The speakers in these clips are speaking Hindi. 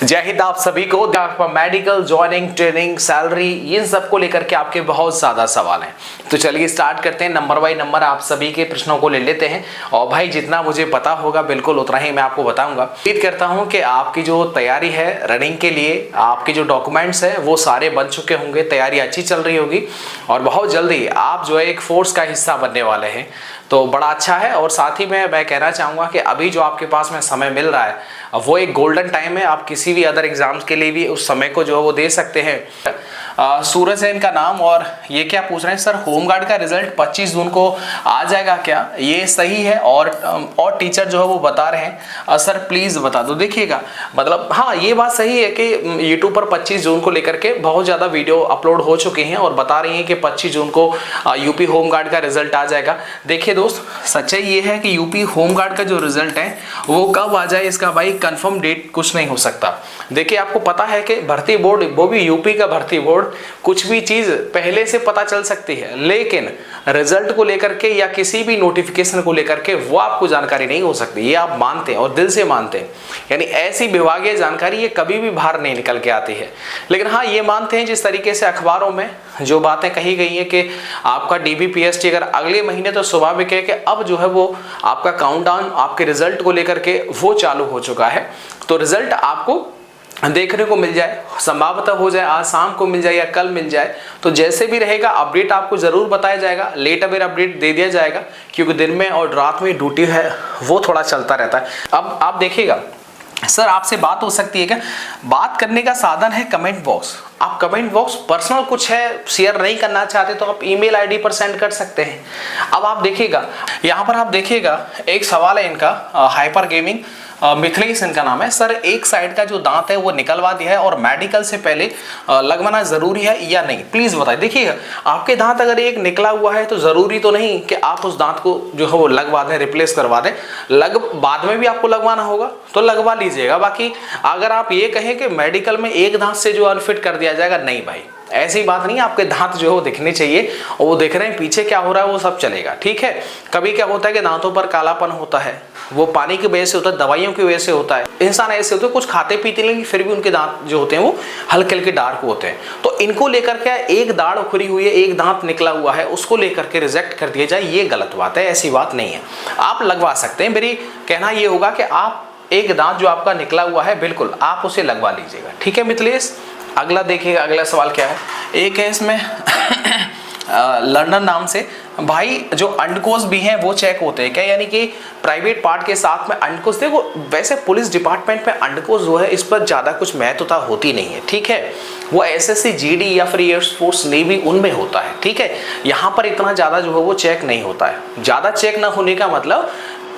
जय हिंद आप सभी को। मेडिकल ज्वाइनिंग, ट्रेनिंग, सैलरी, इन सब को लेकर के आपके बहुत ज्यादा सवाल हैं। तो चलिए स्टार्ट करते हैं। नंबर बाय नंबर आप सभी के प्रश्नों को ले लेते हैं और भाई जितना मुझे पता होगा बिल्कुल उतना ही मैं आपको बताऊंगा। उम्मीद करता हूं कि आपकी जो तैयारी है रनिंग के लिए, आपके जो डॉक्यूमेंट्स है वो सारे बन चुके होंगे, तैयारी अच्छी चल रही होगी और बहुत जल्दी आप जो है एक फोर्स का हिस्सा बनने वाले हैं। तो बड़ा अच्छा है। और साथ ही में मैं कहना चाहूँगा कि अभी जो आपके पास में समय मिल रहा है वो एक गोल्डन टाइम है। आप किसी भी अदर एग्जाम्स के लिए भी उस समय को जो है वो दे सकते हैं। सूरज है इनका नाम और ये क्या पूछ रहे हैं सर, होमगार्ड का रिजल्ट 25 जून को आ जाएगा क्या? ये सही है और टीचर जो है वो बता रहे हैं सर प्लीज बता दो। देखिएगा मतलब हाँ ये बात सही है कि यूट्यूब पर 25 जून को लेकर के बहुत ज़्यादा वीडियो अपलोड हो चुके हैं और बता रही हैं कि 25 जून को यूपी होमगार्ड का रिजल्ट आ जाएगा। देखिए दोस्त, सच्चाई ये है कि यूपी होमगार्ड का जो रिजल्ट है वो कब आ जाए इसका भाई कंफर्म डेट कुछ नहीं हो सकता। देखिए आपको पता है कि भर्ती बोर्ड, वो भी यूपी का भर्ती बोर्ड, कुछ भी चीज पहले से पता चल सकती है लेकिन रिजल्ट को लेकर के या किसी भी नोटिफिकेशन को लेकर के वो आपको जानकारी नहीं हो सकती। ये आप मानते हैं और दिल से मानते हैं, यानी ऐसी विभागीय जानकारी ये कभी भी बाहर नहीं निकल के आती है। लेकिन हाँ ये मानते हैं जिस तरीके से अखबारों में जो बातें कही गई है कि आपका DBPST अगर अगले महीने, तो स्वाभाविक है कि अब जो है वो आपका काउंटडाउन आपके रिजल्ट को लेकर के वो चालू हो चुका है। तो रिजल्ट आपको देखने को मिल जाए, संभवतः हो जाए आज शाम को मिल जाए या कल मिल जाए। तो जैसे भी रहेगा अपडेट आपको जरूर बताया जाएगा, लेट अवेयर अपडेट दे दिया जाएगा क्योंकि दिन में और रात में ड्यूटी है वो थोड़ा चलता रहता है। अब आप देखिएगा सर आपसे बात हो सकती है क्या? बात करने का साधन है कमेंट बॉक्स। आप कमेंट बॉक्स पर्सनल कुछ है शेयर नहीं करना चाहते तो आप ईमेल आईडी पर सेंड कर सकते हैं। अब आप देखिएगा यहाँ पर आप देखिएगा एक सवाल है इनका, हाइपर गेमिंग मिथिलेश इनका नाम है। सर एक साइड का जो दांत है वो निकलवा दिया है और मेडिकल से पहले लगवाना जरूरी है या नहीं, प्लीज बताइए। देखिएगा आपके दांत अगर एक निकला हुआ है तो जरूरी तो नहीं कि आप उस दांत को जो है वो लगवा दें, रिप्लेस करवा दें। बाद में भी आपको लगवाना होगा तो लगवा लीजिएगा। बाकी अगर आप ये कहें कि मेडिकल में एक दांत से जो अनफिट कर दिया जाएगा, नहीं भाई ऐसी बात नहीं है। आपके दांत जो है वो दिखने चाहिए और वो दिख रहे हैं, पीछे क्या हो रहा है वो सब चलेगा, ठीक है। कभी क्या होता है कि दांतों पर कालापन होता है, वो पानी की वजह से होता है, दवाइयों की वजह से होता है। इंसान ऐसे होते हैं कुछ खाते पीते लेकिन फिर भी उनके दांत जो होते हैं वो हल्के हल्के डार्क होते हैं। तो इनको लेकर के एक दाढ़ उखड़ी हुई है, एक दांत निकला हुआ है, उसको लेकर के रिजेक्ट कर दिया जाए, ये गलत बात है। ऐसी बात नहीं है, आप लगवा सकते हैं। मेरी कहना ये होगा कि आप एक दांत जो आपका निकला हुआ है बिल्कुल आप उसे लगवा लीजिएगा, ठीक है मिथिलेश। अगला देखिएगा, अगला सवाल क्या है। एक है इसमें लंदन नाम से, भाई जो अंडकोश भी हैं वो चेक होते हैं क्या? यानी कि प्राइवेट पार्ट के साथ में अंडकोश, देखो वैसे पुलिस डिपार्टमेंट में अंडकोश जो है इस पर ज़्यादा कुछ महत्वता होती नहीं है, ठीक है। वो SSC GD या फिर एयरफोर्स नेवी उनमें होता है, ठीक है। यहाँ पर इतना ज़्यादा जो है वो चेक नहीं होता है। ज़्यादा चेक ना होने का मतलब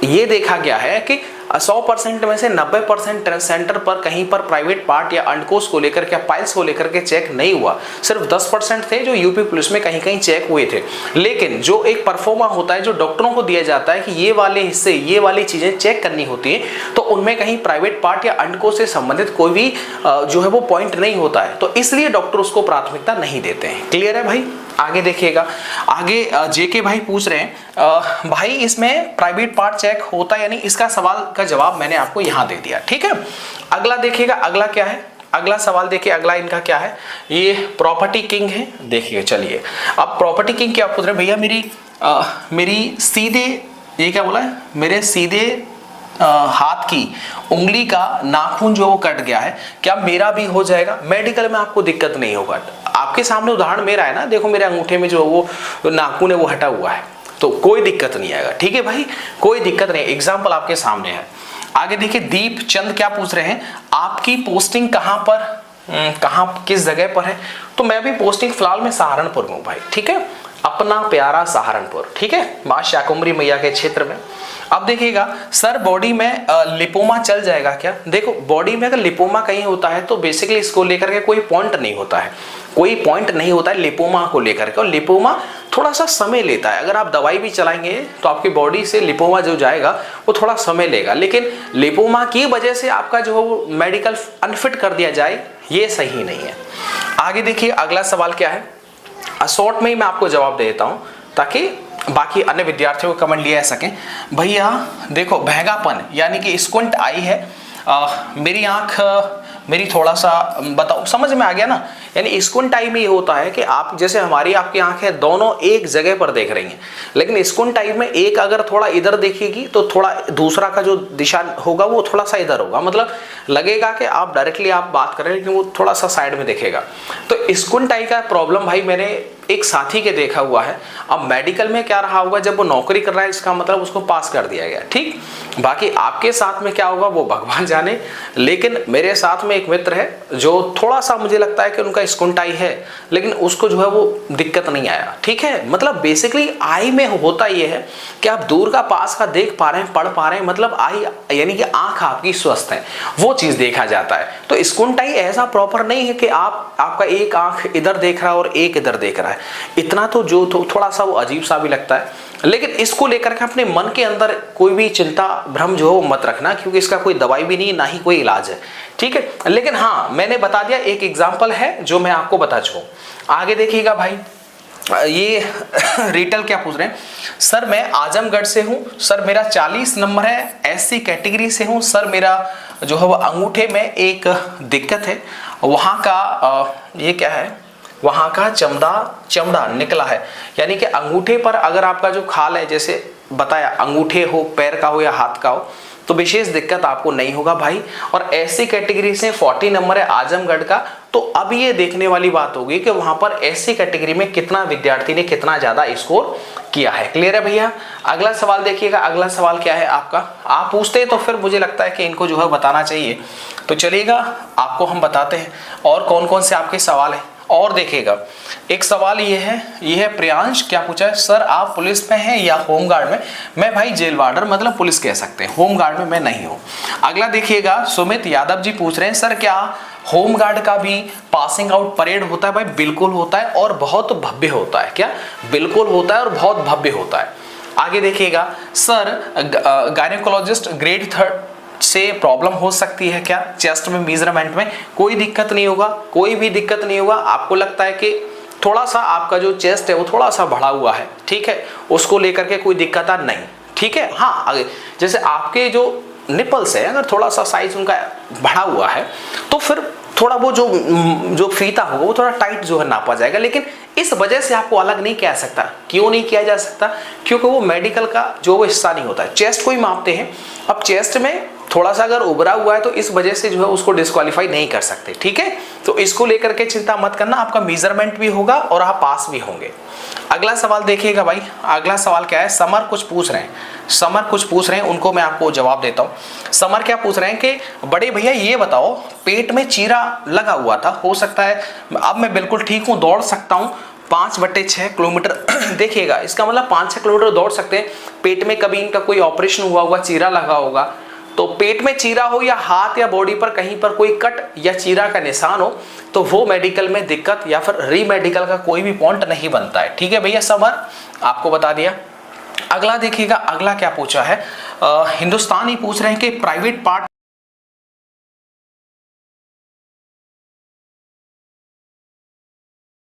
ये देखा गया है कि 100% में से 90% सेंटर पर कहीं पर प्राइवेट पार्ट या अंडकोश को लेकर के, पाइल्स को लेकर के चेक नहीं हुआ। सिर्फ 10% थे जो यूपी पुलिस में कहीं कहीं चेक हुए थे। लेकिन जो एक परफॉर्मा होता है जो डॉक्टरों को दिया जाता है कि ये वाले हिस्से, ये वाली चीजें चेक करनी होती है, तो उनमें कहीं प्राइवेट पार्ट या अंडकोश से संबंधित कोई भी जो है वो पॉइंट नहीं होता है। तो इसलिए डॉक्टर उसको प्राथमिकता नहीं देते हैं। क्लियर है भाई? आगे देखिएगा, आगे JK भाई पूछ रहे हैं भाई इसमें प्राइवेट पार्ट चेक होता है यानी, इसका सवाल का जवाब मैंने आपको यहां दे दिया, ठीक है। अगला देखिएगा, अगला क्या है, अगला सवाल देखिए, अगला इनका क्या है, ये प्रॉपर्टी किंग है। देखिए चलिए अब प्रॉपर्टी किंग क्या पूछ रहे हैं, भैया मेरी सीधे, ये क्या बोला है, मेरे सीधे हाथ की उंगली का नाखून जो वो कट गया है, क्या मेरा भी हो जाएगा? मेडिकल में आपको दिक्कत नहीं होगा। आपके सामने उदाहरण मेरा है ना, देखो मेरे अंगूठे में जो वो नाखून है वो हटा हुआ है, तो कोई दिक्कत नहीं आएगा, ठीक है भाई, कोई दिक्कत नहीं। एग्जाम्पल आपके सामने है। आगे देखिए दीप चंद क्या पूछ रहे हैं, आपकी पोस्टिंग कहाँ पर, किस जगह पर है? तो मैं भी पोस्टिंग फिलहाल में सहारनपुर में हूँ भाई, ठीक है, अपना प्यारा सहारनपुर, ठीक है, मां शाकुंभरी मैया के क्षेत्र में। अब देखिएगा सर बॉडी में लिपोमा चल जाएगा क्या? देखो बॉडी में अगर लिपोमा कहीं होता है तो बेसिकली इसको लेकर के कोई पॉइंट नहीं होता है, कोई पॉइंट नहीं होता है लिपोमा को लेकर के। और लिपोमा थोड़ा सा समय लेता है, अगर आप दवाई भी चलाएंगे तो आपकी बॉडी से लिपोमा जो जाएगा वो थोड़ा समय लेगा। लेकिन लिपोमा की वजह से आपका जो मेडिकल अनफिट कर दिया जाए ये सही नहीं है। आगे देखिए अगला सवाल क्या है, शॉर्ट में ही मैं आपको जवाब दे देता हूं ताकि बाकी अन्य विद्यार्थियों को कमेंट लिया सकें। भैया देखो भैंगापन यानी कि स्क्विंट आई है, मेरी आंख मेरी थोड़ा सा बताओ, समझ में आ गया ना। यानी स्क्विंट में ये होता है कि आप जैसे हमारी आपकी आंखें दोनों एक जगह पर देख रही हैं, लेकिन स्क्विंट में एक अगर थोड़ा इधर देखेगी तो थोड़ा दूसरा का जो दिशा होगा वो थोड़ा सा इधर होगा, मतलब लगेगा कि आप डायरेक्टली आप बात कर रहे हैं लेकिन वो थोड़ा सा साइड में दिखेगा। तो स्क्विंट का प्रॉब्लम भाई मैंने एक साथी के देखा हुआ है। अब मेडिकल में क्या रहा होगा, जब वो नौकरी कर रहा है इसका मतलब उसको पास कर दिया गया, ठीक। बाकी आपके साथ में क्या होगा वो भगवान जाने, लेकिन मेरे साथ में एक मित्र है जो थोड़ा सा मुझे लगता है कि उनका स्क्विंट आई है, लेकिन उसको जो है वो दिक्कत नहीं आया, ठीक है। मतलब बेसिकली आई में होता ये है कि आप दूर का पास का देख पा रहे हैं, पढ़ पा रहे हैं, मतलब आई यानी कि आंख आपकी स्वस्थ है, वो चीज देखा जाता है। तो स्क्विंट आई ऐसा प्रॉपर नहीं है कि आपका एक आंख इधर देख रहा है और एक इधर देख रहा है, इतना तो जो थोड़ा सा वो अजीब सा भी लगता है। लेकिन इसको लेकर के अपने मन के अंदर कोई भी चिंता भ्रम जो है वो मत रखना, क्योंकि इसका कोई दवाई भी नहीं, ना ही कोई इलाज है, ठीक है। लेकिन हाँ, मैंने बता दिया, एक एग्जांपल है जो मैं आपको बता चुका हूं। आगे देखिएगा भाई, ये रिटल क्या पूछ रहे हैं, सर मैं आजमगढ़ से हूं, सर मेरा 40 नंबर है, SC कैटेगरी से हूं, सर मेरा जो है वो अंगूठे में एक दिक्कत है, वहां का ये क्या है, वहां का चमड़ा निकला है, यानी कि अंगूठे पर अगर आपका जो खाल है, जैसे बताया अंगूठे हो, पैर का हो या हाथ का हो, तो विशेष दिक्कत आपको नहीं होगा भाई। और SC कैटेगरी से 40 नंबर है आजमगढ़ का, तो अब ये देखने वाली बात होगी कि वहां पर SC कैटेगरी में कितना विद्यार्थी ने कितना ज्यादा स्कोर किया है। क्लियर है भैया। अगला सवाल देखिएगा, अगला सवाल क्या है आपका, आप पूछते हैं तो फिर मुझे लगता है कि इनको जो है बताना चाहिए, तो चलिएगा आपको हम बताते हैं और कौन कौन से आपके सवाल है। और देखिएगा एक सवाल ये है प्रियांश क्या पूछा है, सर आप पुलिस में हैं या होमगार्ड में। मैं भाई जेल वार्डर मतलब पुलिस कह सकते हैं, होमगार्ड में मैं नहीं हूं। अगला देखिएगा सुमित यादव जी पूछ रहे हैं, सर क्या होमगार्ड का भी पासिंग आउट परेड होता है। भाई बिल्कुल होता है और बहुत भव्य होता है। क्या बिल्कुल होता है और बहुत भव्य होता है। आगे देखिएगा, सर गायनेकोलॉजिस्ट ग्रेड 3 से प्रॉब्लम हो सकती है क्या चेस्ट में मेजरमेंट में। कोई दिक्कत नहीं होगा, कोई भी दिक्कत नहीं होगा। आपको लगता है कि थोड़ा सा आपका जो चेस्ट है वो थोड़ा सा बढ़ा हुआ है, ठीक है, उसको लेकर के कोई दिक्कत नहीं, ठीक है। हाँ, आगे जैसे आपके जो निपल्स है अगर थोड़ा सा साइज उनका बढ़ा हुआ है तो फिर थोड़ा वो जो फीता होगा वो थोड़ा टाइट जो है नापा जाएगा, लेकिन इस वजह से आपको अलग नहीं किया सकता। क्यों नहीं किया जा सकता, क्योंकि वो मेडिकल का जो वो हिस्सा नहीं होता है। चेस्ट को ही मापते हैं, अब चेस्ट में थोड़ा सा अगर उभरा हुआ है तो इस वजह से जो है उसको डिस्क्वालीफाई नहीं कर सकते, ठीक है। तो इसको लेकर के चिंता मत करना, आपका मेजरमेंट भी होगा और आप पास भी होंगे। अगला सवाल देखिएगा भाई, अगला सवाल क्या है, समर कुछ पूछ रहे हैं, उनको मैं आपको जवाब देता हूं। समर क्या पूछ रहे हैं कि बड़े भैया ये बताओ, पेट में चीरा लगा हुआ था, हो सकता है अब मैं बिल्कुल ठीक हूं, दौड़ सकता हूं 5/6 किलोमीटर। देखिएगा इसका मतलब 5-6 किलोमीटर दौड़ सकते हैं। पेट में कभी इनका कोई ऑपरेशन हुआ होगा, चीरा लगा होगा, तो पेट में चीरा हो या हाथ या बॉडी पर कहीं पर कोई कट या चीरा का निशान हो तो वो मेडिकल में दिक्कत या फिर रीमेडिकल का कोई भी पॉइंट नहीं बनता है, ठीक है भैया। समर आपको बता दिया। अगला देखिएगा, अगला क्या पूछा है, हिंदुस्तान ही पूछ रहे हैं कि प्राइवेट पार्ट